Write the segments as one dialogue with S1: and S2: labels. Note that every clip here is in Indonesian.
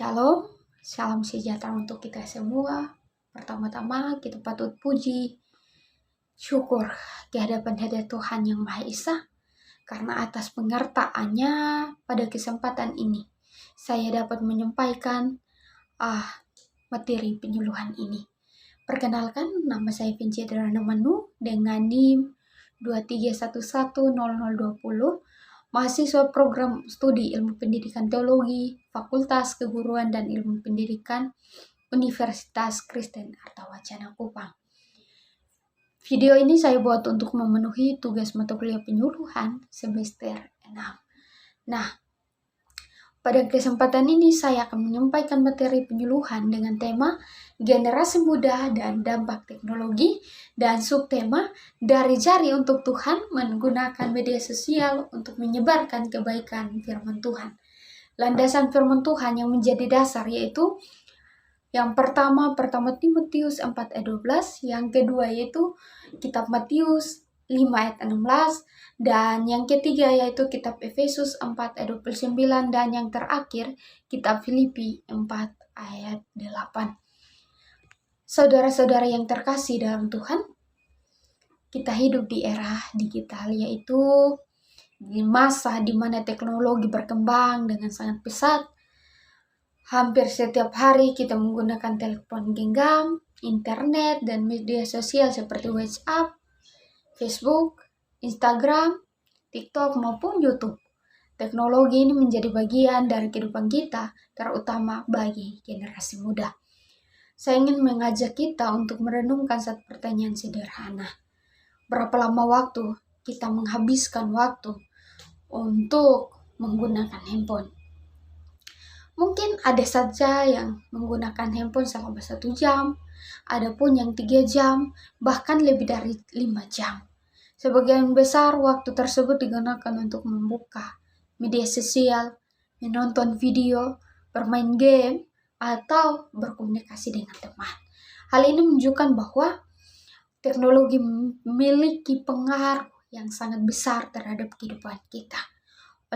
S1: Shalom, salam sejahtera untuk kita semua. Pertama-tama kita patut puji, syukur di hadapan Tuhan Yang Maha Esa, karena atas pengertaannya pada kesempatan ini saya dapat menyampaikan materi penyuluhan ini. Perkenalkan, nama saya Vinci Adrana Manu dengan NIM 23110020, mahasiswa program studi ilmu pendidikan teologi, Fakultas Keguruan dan Ilmu Pendidikan, Universitas Kristen Artawacana Kupang. Video ini saya buat untuk memenuhi tugas mata kuliah penyuluhan semester 6. Nah, pada kesempatan ini saya akan menyampaikan materi penyuluhan dengan tema generasi muda dan dampak teknologi dan subtema dari jari untuk Tuhan menggunakan media sosial untuk menyebarkan kebaikan firman Tuhan. Landasan firman Tuhan yang menjadi dasar yaitu yang pertama Timotius 4 ayat 12, yang kedua yaitu kitab Matius 5 ayat 16, dan yang ketiga yaitu kitab Efesus 4 ayat 29, dan yang terakhir kitab Filipi 4 ayat 8. Saudara-saudara yang terkasih dalam Tuhan, kita hidup di era digital, yaitu di masa di mana teknologi berkembang dengan sangat pesat. Hampir setiap hari kita menggunakan telepon genggam, internet, dan media sosial seperti WhatsApp, Facebook, Instagram, TikTok, maupun YouTube. Teknologi ini menjadi bagian dari kehidupan kita, terutama bagi generasi muda. Saya ingin mengajak kita untuk merenungkan satu pertanyaan sederhana. Berapa lama waktu kita menghabiskan waktu untuk menggunakan handphone? Mungkin ada saja yang menggunakan handphone selama 1 jam, ada pun yang 3 jam, bahkan lebih dari 5 jam. Sebagian besar waktu tersebut digunakan untuk membuka media sosial, menonton video, bermain game, atau berkomunikasi dengan teman. Hal ini menunjukkan bahwa teknologi memiliki pengaruh yang sangat besar terhadap kehidupan kita.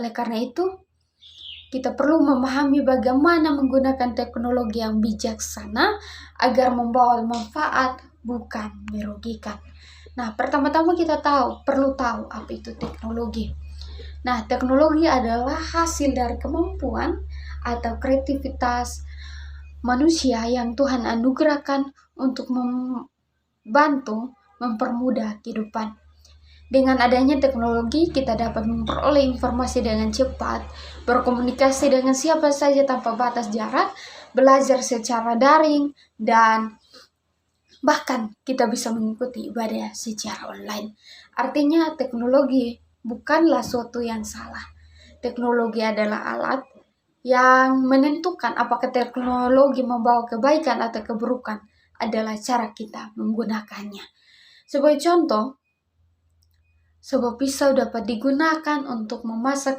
S1: Oleh karena itu, kita perlu memahami bagaimana menggunakan teknologi yang bijaksana agar membawa manfaat, bukan merugikan. Nah, pertama-tama kita perlu tahu apa itu teknologi. Nah, teknologi adalah hasil dari kemampuan atau kreativitas manusia yang Tuhan anugerahkan untuk membantu mempermudah kehidupan. Dengan adanya teknologi, kita dapat memperoleh informasi dengan cepat, berkomunikasi dengan siapa saja tanpa batas jarak, belajar secara daring, dan bahkan kita bisa mengikuti ibadah secara online. Artinya teknologi bukanlah suatu yang salah. Teknologi adalah alat yang menentukan apakah teknologi membawa kebaikan atau keburukan adalah cara kita menggunakannya. Sebagai contoh, sebuah pisau dapat digunakan untuk memasak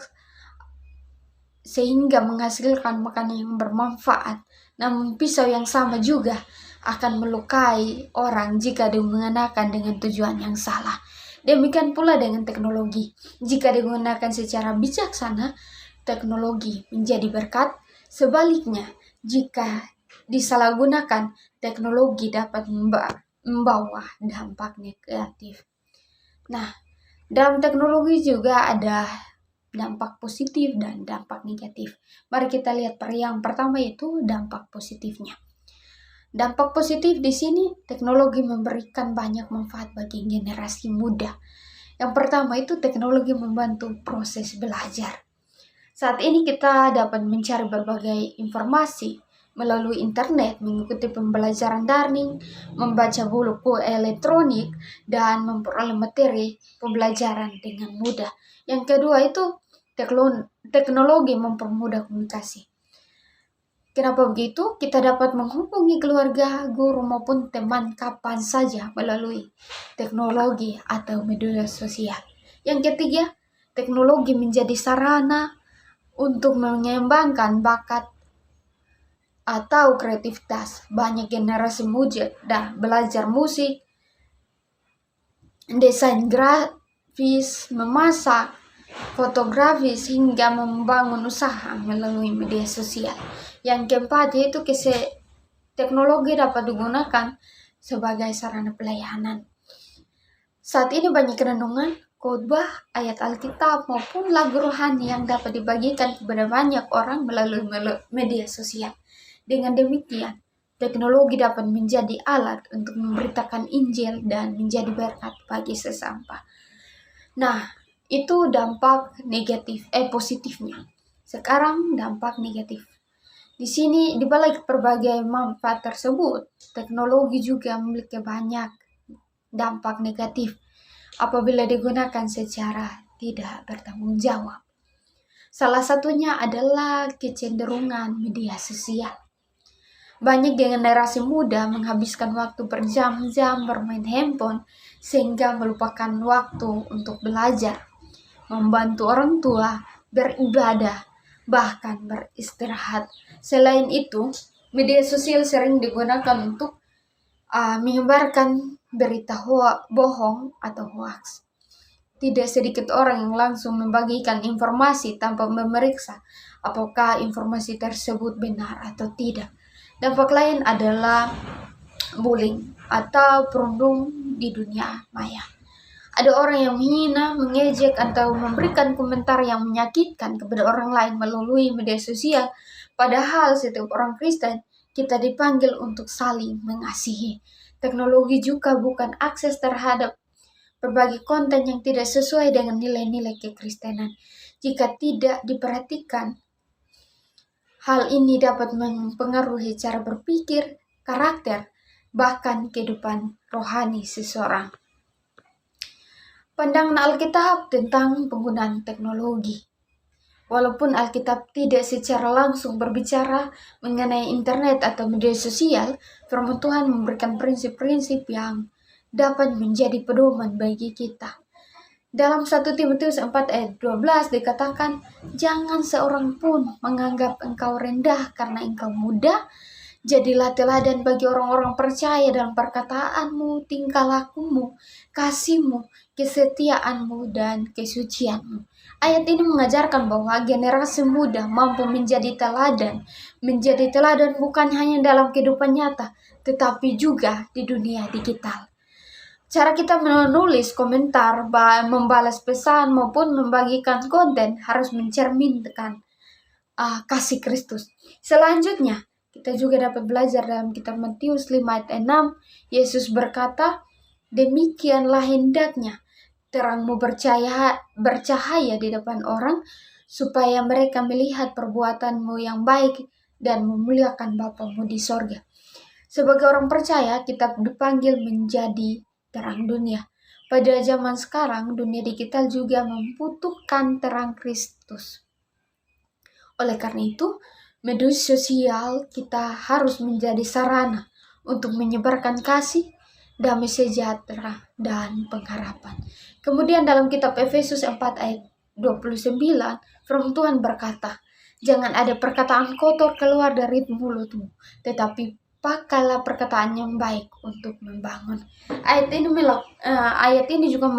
S1: sehingga menghasilkan makanan yang bermanfaat. Namun pisau yang sama juga akan melukai orang jika digunakan dengan tujuan yang salah. Demikian pula dengan teknologi. Jika digunakan secara bijaksana, teknologi menjadi berkat. Sebaliknya, jika disalahgunakan, teknologi dapat membawa dampak negatif. Nah, dalam teknologi juga ada dampak positif dan dampak negatif. Mari kita lihat yang pertama yaitu dampak positifnya. Dampak positif di sini, teknologi memberikan banyak manfaat bagi generasi muda. Yang pertama itu teknologi membantu proses belajar. Saat ini kita dapat mencari berbagai informasi melalui internet, mengikuti pembelajaran daring, membaca buku elektronik, dan memperoleh materi pembelajaran dengan mudah. Yang kedua itu teknologi mempermudah komunikasi. Kenapa begitu? Kita dapat menghubungi keluarga, guru, maupun teman kapan saja melalui teknologi atau media sosial. Yang ketiga, teknologi menjadi sarana untuk mengembangkan bakat atau kreativitas. Banyak generasi muda belajar musik, desain grafis, memasak, fotografis hingga membangun usaha melalui media sosial. Yang keempat yaitu teknologi dapat digunakan sebagai sarana pelayanan. Saat ini banyak renungan, khotbah, ayat Alkitab maupun lagu rohani yang dapat dibagikan kepada banyak orang melalui media sosial. Dengan demikian, teknologi dapat menjadi alat untuk memberitakan Injil dan menjadi berkat bagi sesama. Nah, itu dampak positifnya. Sekarang dampak negatif. Di sini di balik berbagai manfaat tersebut, teknologi juga memiliki banyak dampak negatif apabila digunakan secara tidak bertanggung jawab. Salah satunya adalah kecenderungan media sosial. Banyak generasi muda menghabiskan waktu berjam-jam bermain handphone sehingga melupakan waktu untuk belajar, membantu orang tua, beribadah, bahkan beristirahat. Selain itu, media sosial sering digunakan untuk menyebarkan berita bohong atau hoax. Tidak sedikit orang yang langsung membagikan informasi tanpa memeriksa apakah informasi tersebut benar atau tidak. Dampak lain adalah bullying atau perundung di dunia maya. Ada orang yang menghina, mengejek, atau memberikan komentar yang menyakitkan kepada orang lain melalui media sosial. Padahal setiap orang Kristen, kita dipanggil untuk saling mengasihi. Teknologi juga bukan akses terhadap berbagai konten yang tidak sesuai dengan nilai-nilai kekristenan. Jika tidak diperhatikan, hal ini dapat mempengaruhi cara berpikir, karakter, bahkan kehidupan rohani seseorang. Pandangan Alkitab tentang penggunaan teknologi. Walaupun Alkitab tidak secara langsung berbicara mengenai internet atau media sosial, firman Tuhan memberikan prinsip-prinsip yang dapat menjadi pedoman bagi kita. Dalam 1 Timotius 4 ayat 12 dikatakan, jangan seorang pun menganggap engkau rendah karena engkau muda. Jadilah teladan bagi orang-orang percaya dalam perkataanmu, tingkah lakumu, kasihmu, kesetiaanmu, dan kesucianmu. Ayat ini mengajarkan bahwa generasi muda mampu menjadi teladan. Menjadi teladan bukan hanya dalam kehidupan nyata, tetapi juga di dunia digital. Cara kita menulis komentar, membalas pesan, maupun membagikan konten harus mencerminkan kasih Kristus. Selanjutnya, kita juga dapat belajar dalam kitab Matius 5 ayat 6, Yesus berkata, demikianlah hendaknya terangmu bercahaya di depan orang, supaya mereka melihat perbuatanmu yang baik dan memuliakan Bapamu di sorga. Sebagai orang percaya, kita dipanggil menjadi terang dunia. Pada zaman sekarang, dunia digital juga membutuhkan terang Kristus. Oleh karena itu, media sosial kita harus menjadi sarana untuk menyebarkan kasih, damai sejahtera, dan pengharapan. Kemudian dalam kitab Efesus 4 ayat 29, firman Tuhan berkata, jangan ada perkataan kotor keluar dari mulutmu, tetapi pakailah perkataan yang baik untuk membangun. Ayat ini juga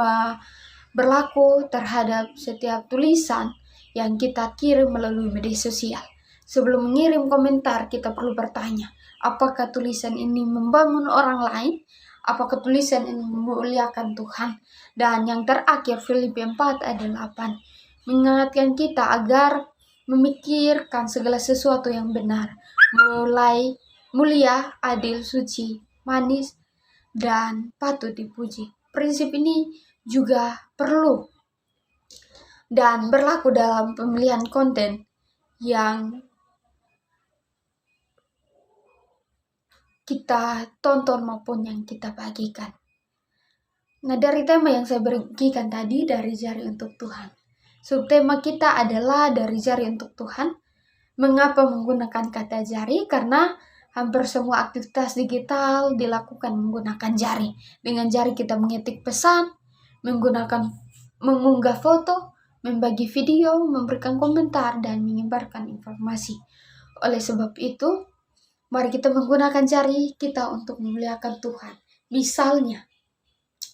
S1: berlaku terhadap setiap tulisan yang kita kirim melalui media sosial. Sebelum mengirim komentar, kita perlu bertanya, apakah tulisan ini membangun orang lain? Apakah tulisan ini memuliakan Tuhan? Dan yang terakhir, Filipi 4 ayat 8, mengingatkan kita agar memikirkan segala sesuatu yang benar, mulai mulia, adil, suci, manis, dan patut dipuji. Prinsip ini juga perlu dan berlaku dalam pemilihan konten yang kita tonton maupun yang kita bagikan. Nah, dari tema yang saya bagikan tadi, dari jari untuk Tuhan, subtema kita adalah dari jari untuk Tuhan. Mengapa menggunakan kata jari? Karena hampir semua aktivitas digital dilakukan menggunakan jari. Dengan jari kita mengetik pesan, mengunggah foto, membagi video, memberikan komentar, dan menyebarkan informasi. Oleh sebab itu, mari kita menggunakan jari kita untuk memuliakan Tuhan. Misalnya,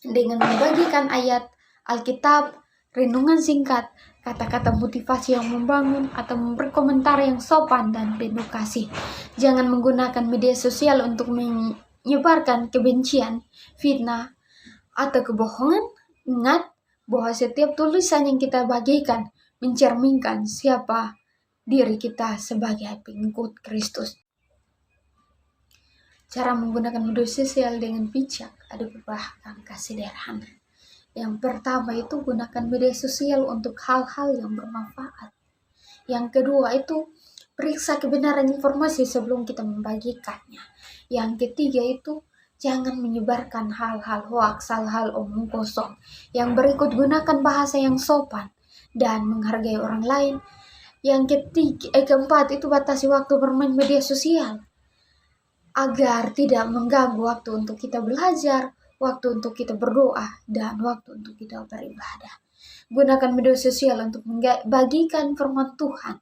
S1: dengan membagikan ayat Alkitab, renungan singkat, kata-kata motivasi yang membangun, atau memberi komentar yang sopan dan penuh kasih. Jangan menggunakan media sosial untuk menyebarkan kebencian, fitnah, atau kebohongan. Ingat bahwa setiap tulisan yang kita bagikan mencerminkan siapa diri kita sebagai pengikut Kristus. Cara menggunakan media sosial dengan bijak ada beberapa langkah sederhana. Yang pertama itu gunakan media sosial untuk hal-hal yang bermanfaat. Yang kedua itu periksa kebenaran informasi sebelum kita membagikannya. Yang ketiga itu jangan menyebarkan hal-hal hoaks, hal-hal omong kosong. Yang berikut gunakan bahasa yang sopan dan menghargai orang lain. Yang keempat itu batasi waktu bermain media sosial agar tidak mengganggu waktu untuk kita belajar, waktu untuk kita berdoa, dan waktu untuk kita beribadah. Gunakan media sosial untuk membagikan firman Tuhan,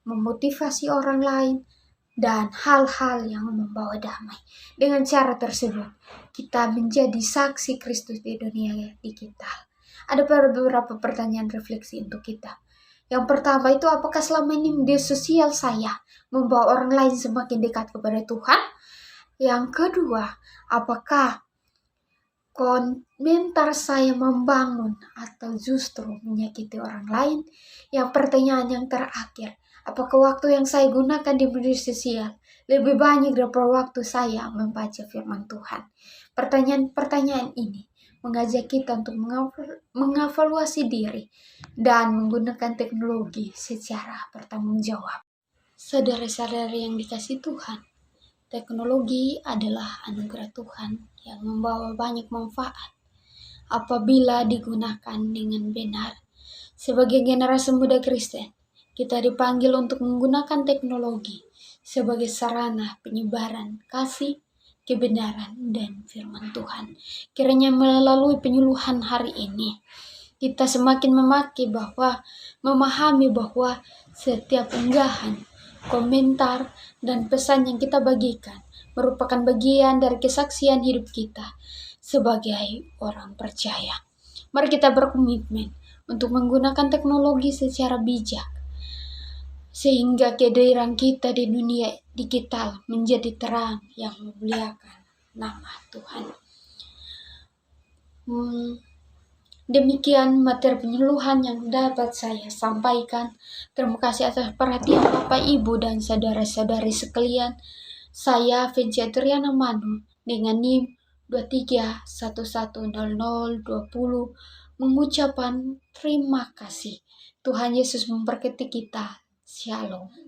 S1: memotivasi orang lain, dan hal-hal yang membawa damai. Dengan cara tersebut, kita menjadi saksi Kristus di dunia digital. Ada beberapa pertanyaan refleksi untuk kita. Yang pertama itu, apakah selama ini media sosial saya membawa orang lain semakin dekat kepada Tuhan? Yang kedua, apakah komentar saya membangun atau justru menyakiti orang lain? Yang pertanyaan yang terakhir, apakah waktu yang saya gunakan di media sosial lebih banyak daripada waktu saya membaca firman Tuhan? Pertanyaan-pertanyaan ini mengajak kita untuk mengevaluasi diri dan menggunakan teknologi secara bertanggung jawab. Saudara-saudari yang dikasihi Tuhan, teknologi adalah anugerah Tuhan yang membawa banyak manfaat apabila digunakan dengan benar. Sebagai generasi muda Kristen, kita dipanggil untuk menggunakan teknologi sebagai sarana penyebaran kasih, kebenaran, dan firman Tuhan. Kiranya melalui penyuluhan hari ini, kita semakin memahami bahwa setiap unggahan, komentar, dan pesan yang kita bagikan merupakan bagian dari kesaksian hidup kita sebagai orang percaya. Mari kita berkomitmen untuk menggunakan teknologi secara bijak, sehingga kehadiran kita di dunia digital menjadi terang yang memuliakan nama Tuhan. Demikian materi penyuluhan yang dapat saya sampaikan. Terima kasih atas perhatian Bapak, Ibu, dan saudara-saudari sekalian. Saya Vinci Adriana Manu dengan NIM 23110020 mengucapkan terima kasih. Tuhan Yesus memberkati kita. Shalom.